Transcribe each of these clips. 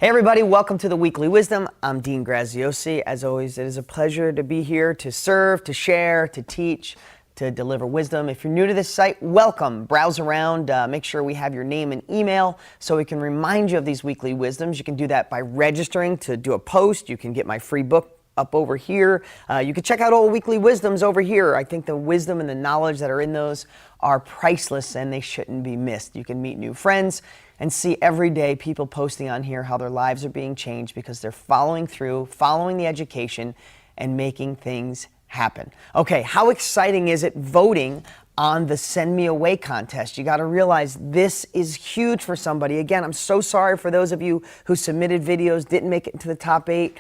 Hey everybody, welcome to the Weekly Wisdom. I'm Dean Graziosi. As always, it is a pleasure to be here to serve, to share, to teach, to deliver wisdom. If you're new to this site, welcome. Browse around, make sure we have your name and email so we can remind you of these weekly wisdoms. You can do that by registering to do a post. You can get my free book up over here. You can check out all weekly wisdoms over here. I think the wisdom and the knowledge that are in those are priceless and they shouldn't be missed. You can meet new friends and see every day people posting on here how their lives are being changed because they're following through, following the education, and making things happen. Okay, how exciting is it voting on the Send Me Away contest? You got to realize this is huge for somebody. Again, I'm so sorry for those of you who submitted videos, didn't make it into the top 8.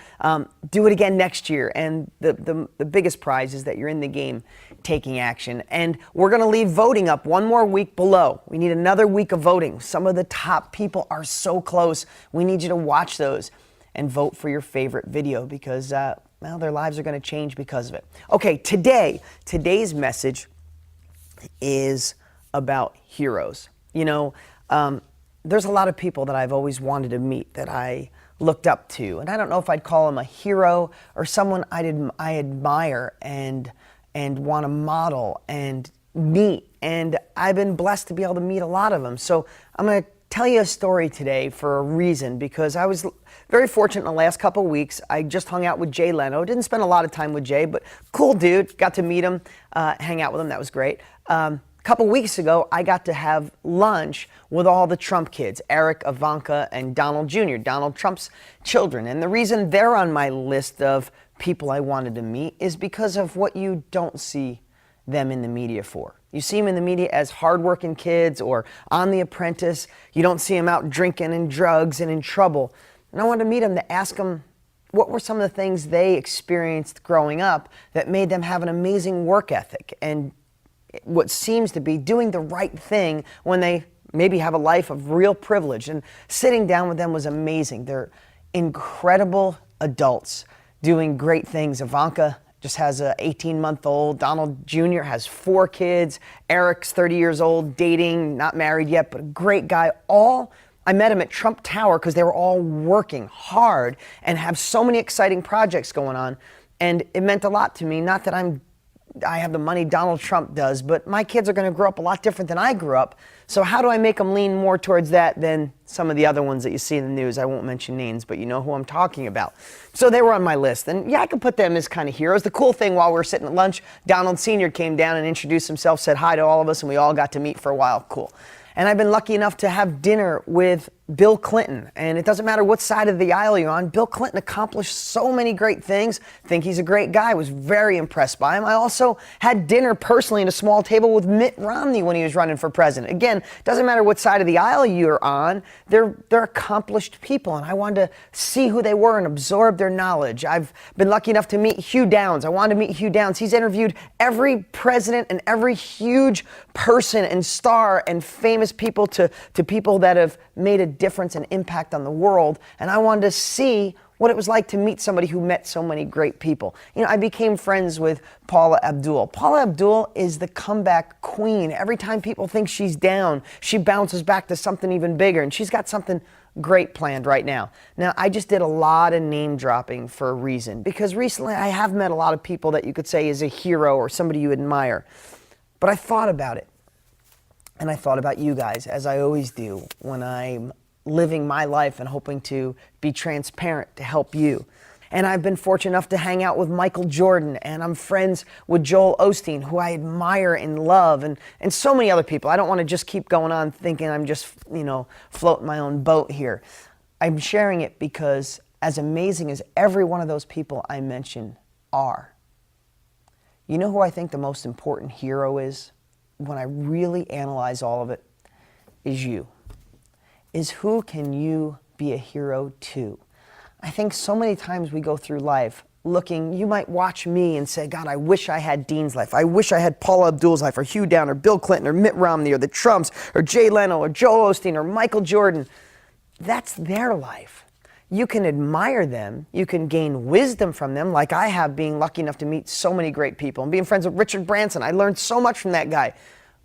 Do it again next year. And the biggest prize is that you're in the game taking action. And we're going to leave voting up one more week below. We need another week of voting. Some of the top people are so close. We need you to watch those and vote for your favorite video because, well, their lives are going to change because of it. Okay, today's message is about heroes. You know, there's a lot of people that I've always wanted to meet that I looked up to. And I don't know if I'd call them a hero or someone I admire and want to model and meet. And I've been blessed to be able to meet a lot of them. So I'm going to tell you a story today for a reason, because I was very fortunate in the last couple of weeks. I just hung out with Jay Leno. Didn't spend a lot of time with Jay, but cool dude. Got to meet him, hang out with him. That was great. A couple weeks ago, I got to have lunch with all the Trump kids, Eric, Ivanka, and Donald Jr., Donald Trump's children. And the reason they're on my list of people I wanted to meet is because of what you don't see them in the media for. You see them in the media as hardworking kids or on The Apprentice. You don't see them out drinking and drugs and in trouble. And I wanted to meet them to ask them what were some of the things they experienced growing up that made them have an amazing work ethic and what seems to be doing the right thing when they maybe have a life of real privilege. And sitting down with them was amazing. They're incredible adults doing great things. Ivanka just has an 18-month-old. Donald Jr. has 4 kids. Eric's 30 years old, dating, not married yet, but a great guy. I met him at Trump Tower because they were all working hard and have so many exciting projects going on. And it meant a lot to me, not that I have the money Donald Trump does, but my kids are going to grow up a lot different than I grew up. So how do I make them lean more towards that than some of the other ones that you see in the news? I won't mention names, but you know who I'm talking about. So they were on my list. And yeah, I could put them as kind of heroes. The cool thing, while we were sitting at lunch, Donald Sr. came down and introduced himself, said hi to all of us, and we all got to meet for a while. Cool. And I've been lucky enough to have dinner with Bill Clinton. And it doesn't matter what side of the aisle you're on, Bill Clinton accomplished so many great things. Think he's a great guy. I was very impressed by him. I also had dinner personally at a small table with Mitt Romney when he was running for president. Again, doesn't matter what side of the aisle you're on, they're accomplished people. And I wanted to see who they were and absorb their knowledge. I've been lucky enough to meet Hugh Downs. I wanted to meet Hugh Downs. He's interviewed every president and every huge person and star and famous people to people that have made a difference and impact on the world. And I wanted to see what it was like to meet somebody who met so many great people. You know, I became friends with Paula Abdul. Paula Abdul is the comeback queen. Every time people think she's down, she bounces back to something even bigger, and she's got something great planned right now. Now, I just did a lot of name dropping for a reason, because recently I have met a lot of people that you could say is a hero or somebody you admire. But I thought about it. And I thought about you guys, as I always do when I'm living my life and hoping to be transparent to help you. And I've been fortunate enough to hang out with Michael Jordan, and I'm friends with Joel Osteen, who I admire and love, and so many other people. I don't want to just keep going on thinking I'm just, floating my own boat here. I'm sharing it because as amazing as every one of those people I mentioned are, you know who I think the most important hero is? When I really analyze all of it, is you. Is who can you be a hero to? I think so many times we go through life looking, you might watch me and say, God, I wish I had Dean's life. I wish I had Paula Abdul's life, or Hugh Downs, or Bill Clinton, or Mitt Romney, or the Trumps, or Jay Leno, or Joel Osteen, or Michael Jordan. That's their life. You can admire them. You can gain wisdom from them, like I have, being lucky enough to meet so many great people. And being friends with Richard Branson, I learned so much from that guy.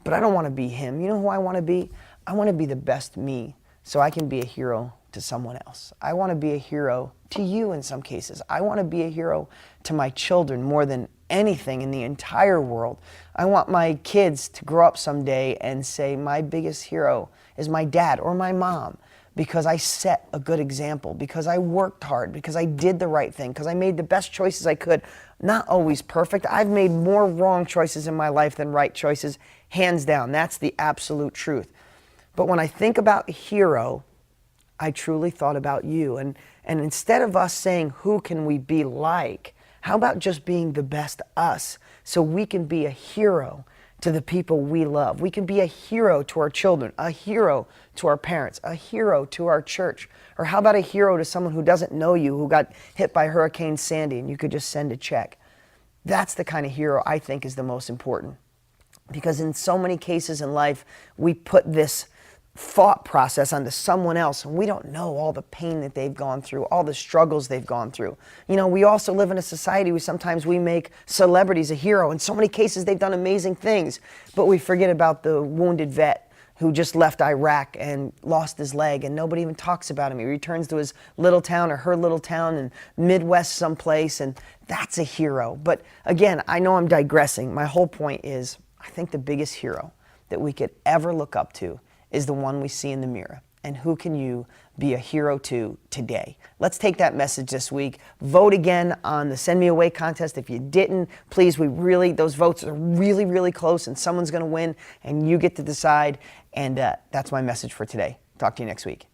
But I don't want to be him. You know who I want to be? I want to be the best me, so I can be a hero to someone else. I want to be a hero to you in some cases. I want to be a hero to my children more than anything in the entire world. I want my kids to grow up someday and say my biggest hero is my dad or my mom, because I set a good example, because I worked hard, because I did the right thing, because I made the best choices I could. Not always perfect. I've made more wrong choices in my life than right choices, hands down. That's the absolute truth. But when I think about a hero, I truly thought about you. And instead of us saying, who can we be like? How about just being the best us so we can be a hero to the people we love? We can be a hero to our children, a hero to our parents, a hero to our church. Or how about a hero to someone who doesn't know you, who got hit by Hurricane Sandy, and you could just send a check? That's the kind of hero I think is the most important. Because in so many cases in life, we put this thought process onto someone else, and we don't know all the pain that they've gone through, all the struggles they've gone through. You know, we also live in a society where sometimes we make celebrities a hero. In so many cases, they've done amazing things, but we forget about the wounded vet who just left Iraq and lost his leg, and nobody even talks about him. He returns to his little town or her little town in Midwest someplace, and that's a hero. But again, I know I'm digressing. My whole point is, I think the biggest hero that we could ever look up to is the one we see in the mirror. And who can you be a hero to today? Let's take that message this week. Vote again on the Send Me Away contest. If you didn't, please, those votes are really, really close, and someone's going to win, and you get to decide. And that's my message for today. Talk to you next week.